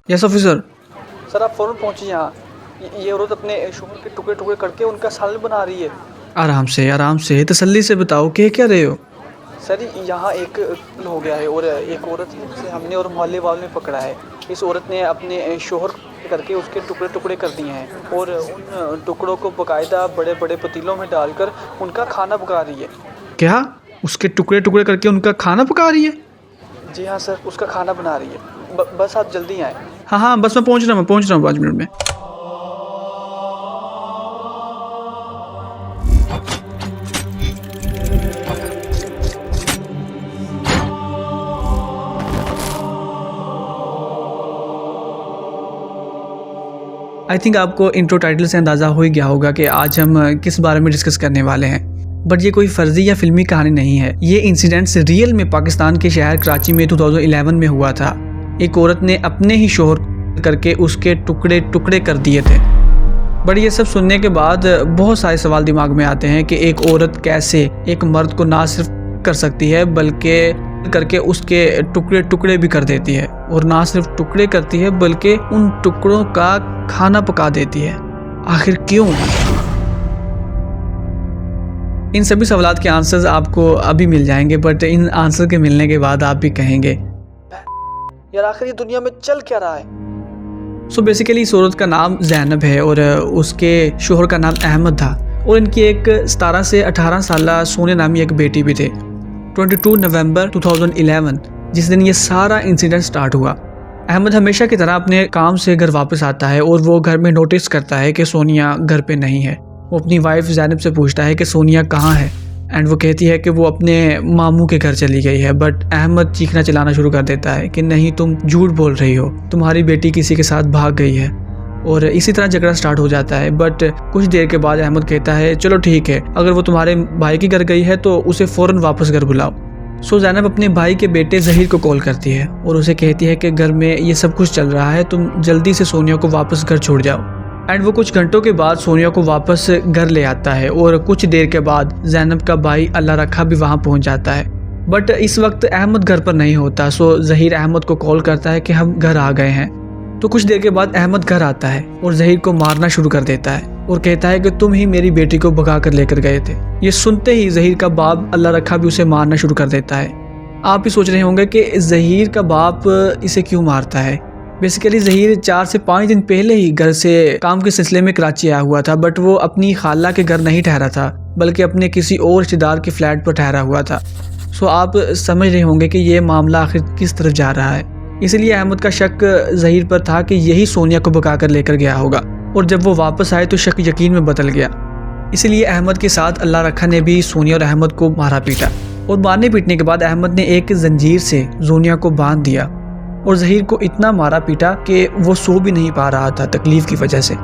Yes officer. Sir आप फ़ौरन पहुंचिए यहाँ। ये औरत अपने शोहर के टुकड़े टुकड़े करके उनका सालन बना रही है। आराम से तसल्ली से बताओ, कह क्या रहे हो? सर यहाँ एक हो गया है और एक औरत है जिसे हमने और मोहल्ले वालों ने पकड़ा है। इस औरत ने अपने शोहर करके उसके टुकड़े टुकड़े कर दिए हैं और उन टुकड़ों को बाकायदा बड़े बड़े पतीलों में डालकर उनका खाना पका रही है। क्या? उसके टुकड़े टुकड़े करके उनका खाना पका रही है? जी हाँ सर, उसका खाना बना रही है। बस आप जल्दी आएँ। हाँ, बस मैं पहुँच रहा हूँ 5 मिनट में। आई थिंक आपको इंट्रो टाइटल से अंदाज़ा हो ही गया होगा कि आज हम किस बारे में डिस्कस करने वाले हैं। बट ये कोई फर्जी या फिल्मी कहानी नहीं है। ये इंसिडेंट्स रियल में पाकिस्तान के शहर कराची में 2011 में हुआ था। एक औरत ने अपने ही शोहर करके उसके टुकड़े टुकड़े कर दिए थे। बट ये सब सुनने के बाद बहुत सारे सवाल दिमाग में आते हैं कि एक औरत कैसे एक मर्द को ना सिर्फ कर सकती है बल्कि करके उसके टुकड़े टुकड़े भी कर देती है, और ना सिर्फ टुकड़े करती है बल्कि उन टुकड़ों का खाना पका देती है। आखिर क्यों? इन सभी सवालात के आंसर्स आपको अभी मिल जाएंगे, बट इन आंसर के मिलने के बाद आप भी कहेंगे यार आखिर ये दुनिया में चल क्या रहा है। सो बेसिकली इस औरत का नाम ज़ैनब है और उसके शोहर का नाम अहमद था, और इनकी एक 17 से 18 साल सोनिया नामी एक बेटी भी थे। 22 नवंबर 2011 जिस दिन ये सारा इंसिडेंट स्टार्ट हुआ। अहमद हमेशा की तरह अपने काम से घर वापस आता है और वो घर में नोटिस करता है कि सोनिया घर पे नहीं है। वो अपनी वाइफ ज़ैनब से पूछता है कि सोनिया कहाँ है, एंड वो कहती है कि वो अपने मामू के घर चली गई है। बट अहमद चीखना चिल्लाना शुरू कर देता है कि नहीं, तुम झूठ बोल रही हो, तुम्हारी बेटी किसी के साथ भाग गई है। और इसी तरह झगड़ा स्टार्ट हो जाता है। बट कुछ देर के बाद अहमद कहता है चलो ठीक है, अगर वो तुम्हारे भाई के घर गई है तो उसे फ़ौरन वापस घर बुलाओ। सो ज़ैनब अपने भाई के बेटे ज़हीर को कॉल करती है और उसे कहती है कि घर में ये सब कुछ चल रहा है, तुम जल्दी से सोनिया को वापस घर छोड़ जाओ। एंड वो कुछ घंटों के बाद सोनिया को वापस घर ले आता है, और कुछ देर के बाद ज़ैनब का भाई अल्लाह रखा भी वहाँ पहुँच जाता है। बट इस वक्त अहमद घर पर नहीं होता। सो ज़हीर अहमद को कॉल करता है कि हम घर आ गए हैं। तो कुछ देर के बाद अहमद घर आता है और ज़हीर को मारना शुरू कर देता है और कहता है कि तुम ही मेरी बेटी को भगा कर लेकर गए थे। ये सुनते ही ज़हीर का बाप अल्लाह रखा भी उसे मारना शुरू कर देता है। आप भी सोच रहे होंगे कि ज़हीर का बाप इसे क्यों मारता है। बेसिकली ज़हीर 4 से 5 दिन पहले ही घर से काम के सिलसिले में कराची आया हुआ था, बट वो अपनी खाला के घर नहीं ठहरा था बल्कि अपने किसी और रिश्तेदार के फ्लैट पर ठहरा हुआ था। सो आप समझ रहे होंगे कि ये मामला आखिर किस तरफ जा रहा है। इसलिए अहमद का शक ज़हीर पर था कि यही सोनिया को भगा कर लेकर गया होगा, और जब वो वापस आए तो शक यकीन में बदल गया। इसलिए अहमद के साथ अल्लाह रखा ने भी सोनिया और अहमद को मारा पीटा, और मारने पीटने के बाद अहमद ने एक जंजीर से सोनिया को बांध दिया और ज़हीर को इतना मारा पीटा कि वो सो भी नहीं पा रहा था तकलीफ़ की वजह से।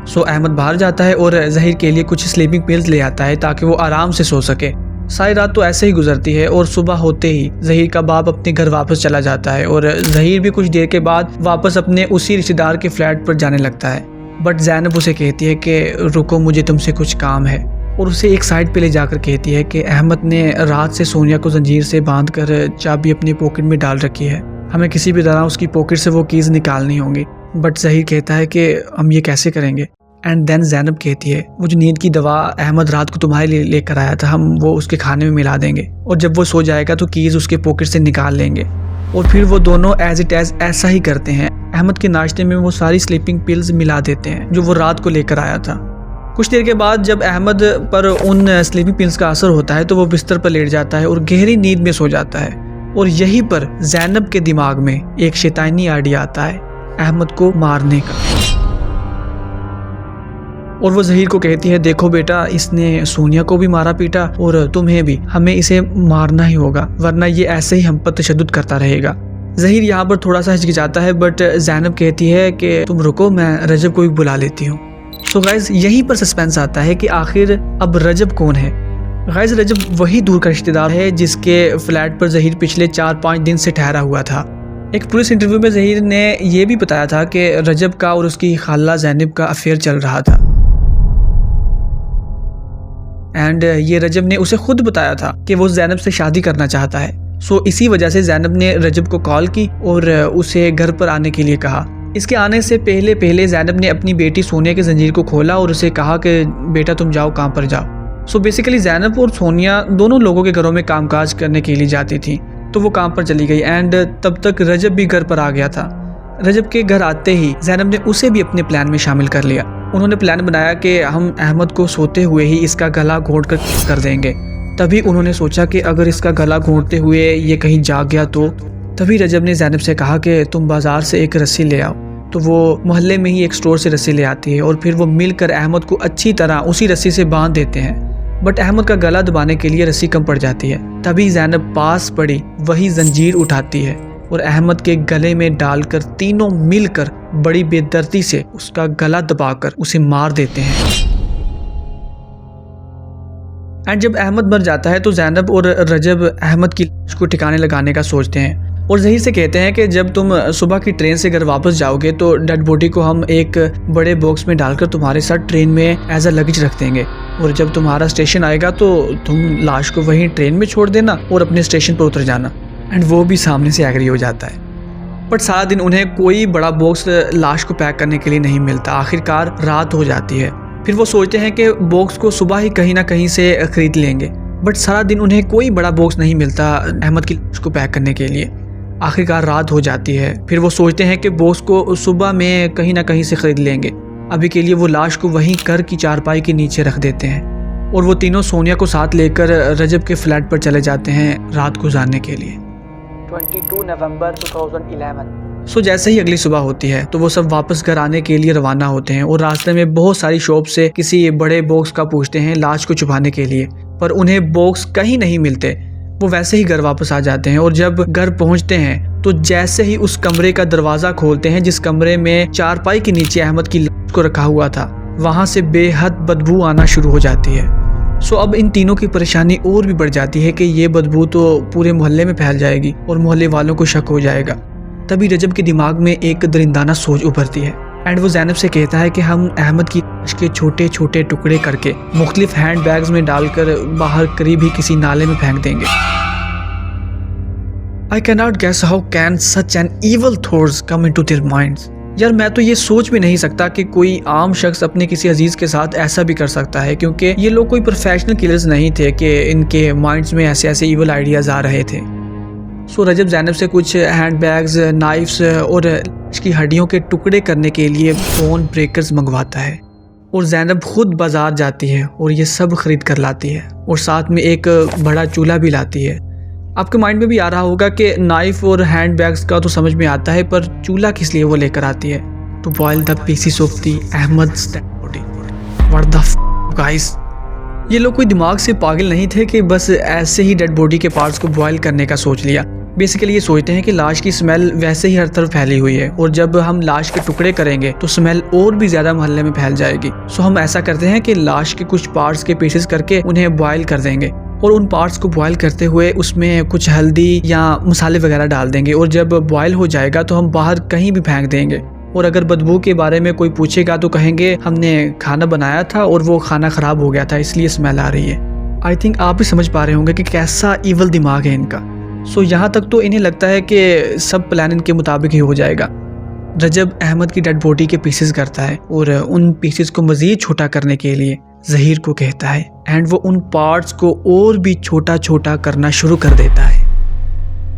सो अहमद बाहर जाता है और ज़हीर के लिए कुछ स्लीपिंग पिल्स ले आता है ताकि वो आराम से सो सके। सारी रात तो ऐसे ही गुजरती है और सुबह होते ही ज़हीर का बाप अपने घर वापस चला जाता है, और ज़हीर भी कुछ देर के बाद वापस अपने उसी रिश्तेदार के फ्लैट पर जाने लगता है। बट ज़ैनब उसे कहती है कि रुको, मुझे तुमसे कुछ काम है, और उसे एक साइड पे ले जाकर कहती है कि अहमद ने रात से सोनिया को जंजीर से बांधकर चाबी अपनी पॉकेट में डाल रखी है, हमें किसी भी तरह उसकी पॉकेट से वो कीज़ निकालनी होंगी। बट ज़हीर कहता है कि हम ये कैसे करेंगे। एंड देन ज़ैनब कहती है वो जो नींद की दवा अहमद रात को तुम्हारे लिए लेकर आया था, हम वो उसके खाने में मिला देंगे, और जब वो सो जाएगा तो कीज़ उसके पॉकेट से निकाल लेंगे। और फिर वो दोनों एज इट एज ऐसा ही करते हैं। अहमद के नाश्ते में वो सारी स्लीपिंग पिल्स मिला देते हैं जो वो रात को लेकर आया था। कुछ देर के बाद जब अहमद पर उन स्लीपिंग पिल्स का असर होता है तो वो बिस्तर पर लेट जाता है और गहरी नींद में सो जाता है। और यहीं पर ज़ैनब के दिमाग में एक शैतानी आइडिया आता है अहमद को मारने का, और वो ज़हीर को कहती है देखो बेटा, इसने सोनिया को भी मारा पीटा और तुम्हें भी, हमें इसे मारना ही होगा वरना ये ऐसे ही हम पर तशद्दुद करता रहेगा। ज़हीर यहाँ पर थोड़ा सा हिचकिचाता है, बट ज़ैनब कहती है कि तुम रुको, मैं रजब को भी बुला लेती हूँ। सो गाइज यहीं पर सस्पेंस आता है कि आखिर अब रजब कौन है। गाइज रजब वही दूर का रिश्तेदार है जिसके फ्लैट पर ज़हीर पिछले 4-5 दिन से ठहरा हुआ था। एक पुलिस इंटरव्यू में ज़हीर ने यह भी बताया था कि रजब का और उसकी खाला ज़ैनब का अफेयर चल रहा था, एंड ये रजब ने उसे खुद बताया था कि वो ज़ैनब से शादी करना चाहता है। सो इसी वजह से ज़ैनब ने रजब को कॉल की और उसे घर पर आने के लिए कहा। इसके आने से पहले पहले ज़ैनब ने अपनी बेटी सोनिया की जंजीर को खोला और उसे कहा कि बेटा तुम जाओ काम पर जाओ। सो बेसिकली ज़ैनब और सोनिया दोनों लोगों के घरों में कामकाज करने के लिए जाती थी, तो वो काम पर चली गई एंड तब तक रजब भी घर पर आ गया था। रजब के घर आते ही ज़ैनब ने उसे भी अपने प्लान में शामिल कर लिया। उन्होंने प्लान बनाया कि हम अहमद को सोते हुए ही इसका गला घोंट कर देंगे। तभी उन्होंने सोचा कि अगर इसका गला घोंटते हुए ये कहीं जाग गया तो तभी रजब ने ज़ैनब से कहा कि तुम बाज़ार से एक रस्सी ले आओ। तो वो मोहल्ले में ही एक स्टोर से रस्सी ले आती है और फिर वो मिलकर अहमद को अच्छी तरह उसी रस्सी से बांध देते हैं। बट अहमद का गला दबाने के लिए रस्सी कम पड़ जाती है। तभी ज़ैनब पास पड़ी वही जंजीर उठाती है और अहमद के गले में डालकर तीनों मिलकर बड़ी बेदर्दी से उसका गला दबाकर उसे मार देते हैं। एंड जब अहमद मर जाता है तो ज़ैनब और रजब अहमद की लाश को ठिकाने लगाने का सोचते हैं और ज़हीर से कहते हैं कि जब तुम सुबह की ट्रेन से घर वापस जाओगे तो डेड बॉडी को हम एक बड़े बॉक्स में डालकर तुम्हारे साथ ट्रेन में एज अ लगेज रख देंगे और जब तुम्हारा स्टेशन आएगा तो तुम लाश को वहीं ट्रेन में छोड़ देना और अपने स्टेशन पर उतर जाना। एंड वो भी सामने से एग्री हो जाता है। बट सारा दिन उन्हें कोई बड़ा बॉक्स लाश को पैक करने के लिए नहीं मिलता। आखिरकार रात हो जाती है। फिर वो सोचते हैं कि बॉक्स को सुबह ही कहीं ना कहीं से खरीद लेंगे। बट सारा दिन उन्हें कोई बड़ा बॉक्स नहीं मिलता अहमद की लाश को पैक करने के लिए। आखिरकार रात हो जाती है। फिर वो सोचते हैं कि बॉक्स को सुबह में कहीं ना कहीं से खरीद लेंगे। अभी के लिए वो लाश को वहीं घर की चारपाई के नीचे रख देते हैं और वो तीनों सोनिया को साथ लेकर रजब के फ्लैट पर चले जाते हैं रात गुजारने के लिए। 22 नवंबर 2011। सो जैसे ही अगली सुबह होती है तो वो सब वापस घर आने के लिए रवाना होते हैं और रास्ते में बहुत सारी शॉप से किसी बड़े बॉक्स का पूछते हैं लाश को छुपाने के लिए, पर उन्हें बॉक्स कहीं नहीं मिलते। वो वैसे ही घर वापस आ जाते हैं और जब घर पहुंचते हैं तो जैसे ही उस कमरे का दरवाज़ा खोलते हैं जिस कमरे में चारपाई के नीचे अहमद की लाश को रखा हुआ था, वहाँ से बेहद बदबू आना शुरू हो जाती है। सो अब इन तीनों की परेशानी और भी बढ़ जाती है कि ये बदबू तो पूरे मोहल्ले में फैल जाएगी और मोहल्ले वालों को शक हो जाएगा। तभी रजब के दिमाग में एक दरिंदाना सोच उभरती है एंड वो ज़ैनब से कहता है कि हम अहमद की लाश के छोटे छोटे टुकड़े करके मुख्तलिफ हैंड बैग्स में डालकर बाहर करीब ही किसी नाले में फेंक देंगे। I cannot guess how can such an evil thoughts come into their minds। यार मैं तो ये सोच भी नहीं सकता कि कोई आम शख्स अपने किसी अजीज के साथ ऐसा भी कर सकता है, क्योंकि ये लोग कोई प्रोफेशनल किलर्स नहीं थे कि इनके माइंड्स में ऐसे ऐसे इवल आइडियाज आ रहे थे। सो रजब ज़ैनब से कुछ हैंड बैग्स, नाइफ्स और इसकी हड्डियों के टुकड़े करने के लिए बोन ब्रेकर्स मंगवाता है और ज़ैनब खुद बाजार जाती है और ये सब खरीद कर लाती है और साथ में एक बड़ा चूल्हा भी लाती है। आपके माइंड में भी आ रहा होगा कि नाइफ और हैंड बैग्स का तो समझ में आता है, पर चूल्हा किस लिए वो लेकर आती है? To boil the pieces of the Ahmed's dead body. What the f guys, ये लोग कोई दिमाग से पागल नहीं थे कि बस ऐसे ही डेड बॉडी के पार्ट्स को बॉयल करने का सोच लिया। बेसिकली ये सोचते हैं कि लाश की स्मेल वैसे ही हर तरफ फैली हुई है और जब हम लाश के टुकड़े करेंगे तो स्मेल और भी ज़्यादा मोहल्ले में फैल जाएगी। सो हम ऐसा करते हैं कि लाश के कुछ पार्ट्स के पीसेस करके उन्हें बॉयल कर देंगे और उन पार्ट्स को बॉयल करते हुए उसमें कुछ हल्दी या मसाले वगैरह डाल देंगे और जब बॉयल हो जाएगा तो हम बाहर कहीं भी फेंक देंगे। और अगर बदबू के बारे में कोई पूछेगा तो कहेंगे हमने खाना बनाया था और वो खाना ख़राब हो गया था इसलिए स्मेल आ रही है। आई थिंक आप भी समझ पा रहे होंगे कि कैसा ईवल दिमाग है इनका। सो यहाँ तक तो इन्हें लगता है कि सब प्लान इनके मुताबिक ही हो जाएगा। रजब अहमद की डेड बॉडी के पीसेस करता है और उन पीसेस को मज़ीद छोटा करने के लिए ज़हीर को कहता है एंड वो उन पार्ट्स को और भी छोटा छोटा करना शुरू कर देता है।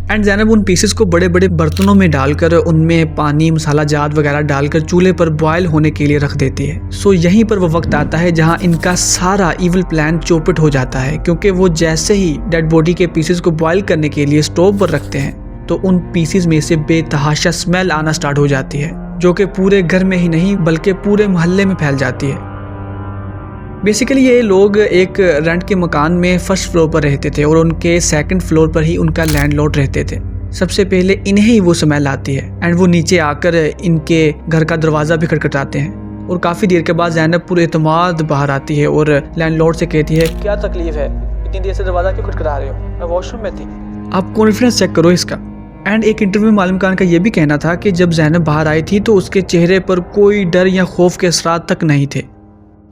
एंड ज़ैनब उन पीसेस को बड़े बड़े बर्तनों में डालकर उनमें पानी, मसाला जात वगैरह डालकर चूल्हे पर बॉयल होने के लिए रख देती है। सो यहीं पर वो वक्त आता है जहां इनका सारा इविल प्लान चौपट हो जाता है, क्योंकि वो जैसे ही डेड बॉडी के पीसेस को बॉयल करने के लिए स्टोव पर रखते हैं तो उन पीसेस में से बेतहाशा स्मेल आना स्टार्ट हो जाती है, जो कि पूरे घर में ही नहीं बल्कि पूरे मोहल्ले में फैल जाती है। बेसिकली ये लोग एक रेंट के मकान में फर्स्ट फ्लोर पर रहते थे और उनके सेकंड फ्लोर पर ही उनका लैंडलॉर्ड रहते थे। सबसे पहले इन्हें ही वो स्मेल आती है एंड वो नीचे आकर इनके घर का दरवाज़ा भी खटखटाते हैं और काफ़ी देर के बाद ज़ैनब पूरे एतमाद बाहर आती है और लैंडलॉर्ड से कहती है, क्या तकलीफ है, इतनी देर से दरवाज़ा क्यों खटखटा रहे हो, मैं वॉशरूम में थी। आप कॉन्फिडेंस चेक करो इसका। एंड एक इंटरव्यू में मालूम खान का ये भी कहना था कि जब ज़ैनब बाहर आई थी तो उसके चेहरे पर कोई डर या खौफ के असरात तक नहीं थे।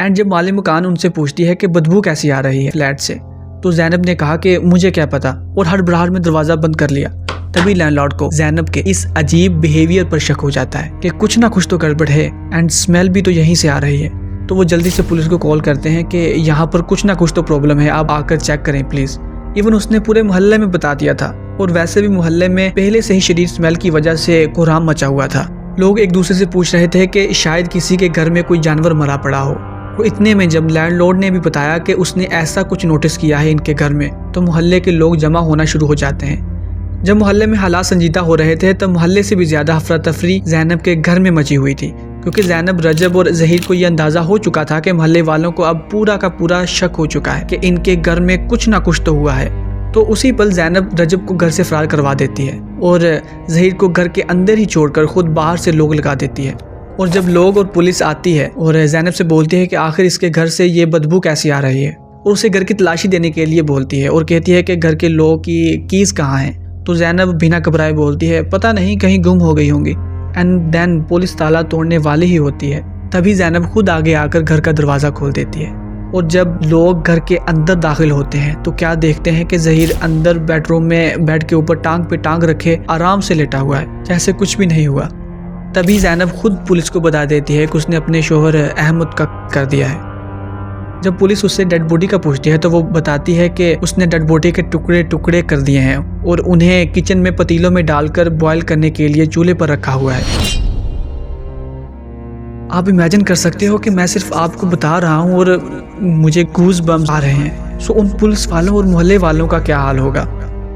एंड जब मालिक मकान उनसे पूछती है कि बदबू कैसी आ रही है फ्लैट से, तो ज़ैनब ने कहा कि मुझे क्या पता, और हड़बड़ाहट में दरवाज़ा बंद कर लिया। तभी लैंडलॉर्ड को ज़ैनब के इस अजीब बिहेवियर पर शक हो जाता है कि कुछ ना कुछ तो गड़बड़ है एंड स्मेल भी तो यहीं से आ रही है। तो वो जल्दी से पुलिस को कॉल करते हैं कि यहाँ पर कुछ ना कुछ तो प्रॉब्लम है, आप आकर चेक करें प्लीज़। इवन उसने पूरे मोहल्ले में बता दिया था और वैसे भी मोहल्ले में पहले से ही शदीद स्मेल की वजह से कोहराम मचा हुआ था। लोग एक दूसरे से पूछ रहे थे कि शायद किसी के घर में कोई जानवर मरा पड़ा हो। वो इतने में जब लैंडलॉर्ड ने भी बताया कि उसने ऐसा कुछ नोटिस किया है इनके घर में, तो मोहल्ले के लोग जमा होना शुरू हो जाते हैं। जब मोहल्ले में हालात संजीदा हो रहे थे तब मोहल्ले से भी ज़्यादा अफरा तफरी ज़ैनब के घर में मची हुई थी, क्योंकि ज़ैनब, रजब और ज़हीर को यह अंदाज़ा हो चुका था कि मोहल्ले वालों को अब पूरा का पूरा शक हो चुका है कि इनके घर में कुछ ना कुछ तो हुआ है। तो उसी पल ज़ैनब रजब को घर से फरार करवा देती है और ज़हीर को घर के अंदर ही छोड़कर खुद बाहर से लोग लगा देती है। और जब लोग और पुलिस आती है और ज़ैनब से बोलती है कि आखिर इसके घर से ये बदबू कैसी आ रही है, और उसे घर की तलाशी देने के लिए बोलती है और कहती है कि घर के लोगों की कीज़ कहाँ हैं। तो ज़ैनब बिना घबराए बोलती है पता नहीं, कहीं गुम हो गई होंगी। एंड देन पुलिस ताला तोड़ने वाली ही होती है। तभी ज़ैनब खुद आगे आकर घर का दरवाज़ा खोल देती है और जब लोग घर के अंदर दाखिल होते हैं तो क्या देखते हैं कि ज़हीर अंदर बेडरूम में बेड के ऊपर टांग पे टांग रखे आराम से लेटा हुआ है, जैसे कुछ भी नहीं हुआ। तभी ज़ैनब खुद पुलिस को बता देती है कि उसने अपने शोहर अहमद का कर दिया है। जब पुलिस उससे डेड बॉडी का पूछती है तो वो बताती है कि उसने डेड बॉडी के टुकड़े टुकड़े कर दिए हैं और उन्हें किचन में पतीलों में डालकर बॉयल करने के लिए चूल्हे पर रखा हुआ है। आप इमेजिन कर सकते हो कि मैं सिर्फ आपको बता रहा हूँ और मुझे गूज़ बम्स आ रहे हैं। सो उन पुलिस वालों और मोहल्ले वालों का क्या हाल होगा।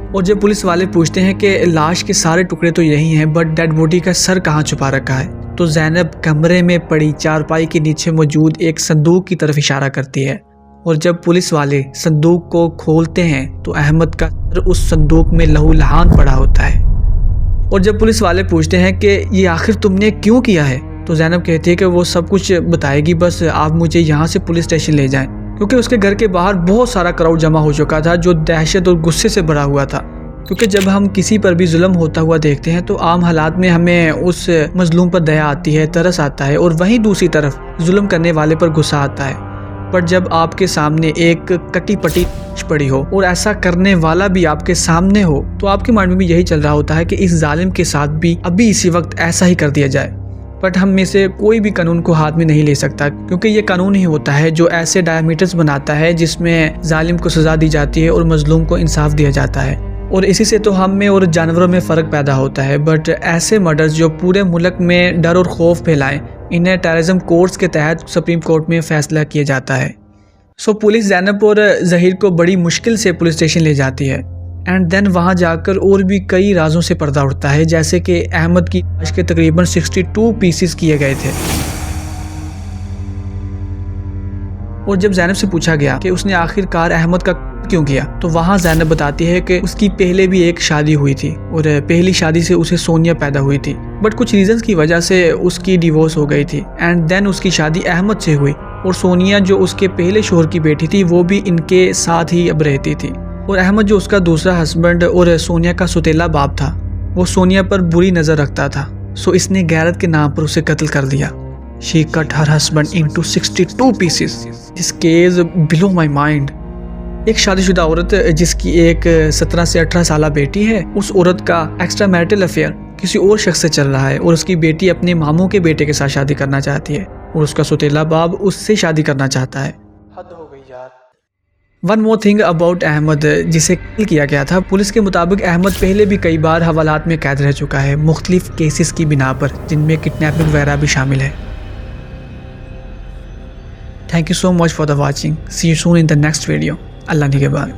और जब पुलिस वाले पूछते हैं कि लाश के सारे टुकड़े तो यही हैं बट डेड बॉडी का सर कहाँ छुपा रखा है, तो ज़ैनब कमरे में पड़ी चारपाई के नीचे मौजूद एक संदूक की तरफ इशारा करती है। और जब पुलिस वाले संदूक को खोलते हैं तो अहमद का सर उस संदूक में लहूलुहान पड़ा होता है। और जब पुलिस वाले पूछते हैं कि ये आखिर तुमने क्यों किया है, तो ज़ैनब कहती है कि वो सब कुछ बताएगी, बस आप मुझे यहाँ से पुलिस स्टेशन ले जाएं। क्योंकि उसके घर के बाहर बहुत सारा क्राउड जमा हो चुका था जो दहशत और गुस्से से भरा हुआ था। क्योंकि जब हम किसी पर भी जुल्म होता हुआ देखते हैं तो आम हालात में हमें उस मजलूम पर दया आती है, तरस आता है, और वहीं दूसरी तरफ जुल्म करने वाले पर गुस्सा आता है। पर जब आपके सामने एक कटी पटी पड़ी हो और ऐसा करने वाला भी आपके सामने हो तो आपके माइंड में भी यही चल रहा होता है कि इस जालिम के साथ भी अभी इसी वक्त ऐसा ही कर दिया जाए। बट हम में से कोई भी कानून को हाथ में नहीं ले सकता, क्योंकि ये कानून ही होता है जो ऐसे डायमीटर्स बनाता है जिसमें जालिम को सज़ा दी जाती है और मजलूम को इंसाफ दिया जाता है। और इसी से तो हम में और जानवरों में फ़र्क पैदा होता है। बट ऐसे मर्डर्स जो पूरे मुल्क में डर और खौफ फैलाएं, इन्हें टेररिज्म कोर्ट्स के तहत सुप्रीम कोर्ट में फ़ैसला किया जाता है। सो पुलिस ज़ैनब और ज़हीर को बड़ी मुश्किल से पुलिस स्टेशन ले जाती है। एंड देन वहाँ जाकर और भी कई राजों से पर्दा उठता है, जैसे कि अहमद की लाश के तकरीबन 62 पीसेस किए गए थे। और जब ज़ैनब से पूछा गया कि उसने आखिरकार अहमद का क्यों किया, तो वहाँ ज़ैनब बताती है कि उसकी पहले भी एक शादी हुई थी और पहली शादी से उसे सोनिया पैदा हुई थी, बट कुछ रीजंस की वजह से उसकी डिवोर्स हो गई थी। एंड देन उसकी शादी अहमद से हुई और सोनिया जो उसके पहले शोहर की बेटी थी वो भी इनके साथ ही अब रहती थी। और अहमद जो उसका दूसरा हस्बैंड और सोनिया का सौतेला बाप था, वो सोनिया पर बुरी नज़र रखता था। सो इसने गैरत के नाम पर उसे कत्ल कर दिया। She cut her husband into 62 pieces. This case below my mind. एक शादीशुदा औरत जिसकी एक 17 से 18 साल बेटी है, उस औरत का एक्स्ट्रा मैरिटल अफेयर किसी और शख्स से चल रहा है और उसकी बेटी अपने मामू के बेटे के साथ शादी करना चाहती है और उसका सौतेला बाप उससे शादी करना चाहता है। हद हो गई यार। One more thing about Ahmad, जिसे किल किया गया था। पुलिस के मुताबिक अहमद पहले भी कई बार हवालात में कैद रह चुका है, मुख्तलिफ केसेस की बिना पर, जिनमें किडनैपिंग वगैरह भी शामिल है। Thank you so much for the watching. See you soon in the next video. Allah Nigeban.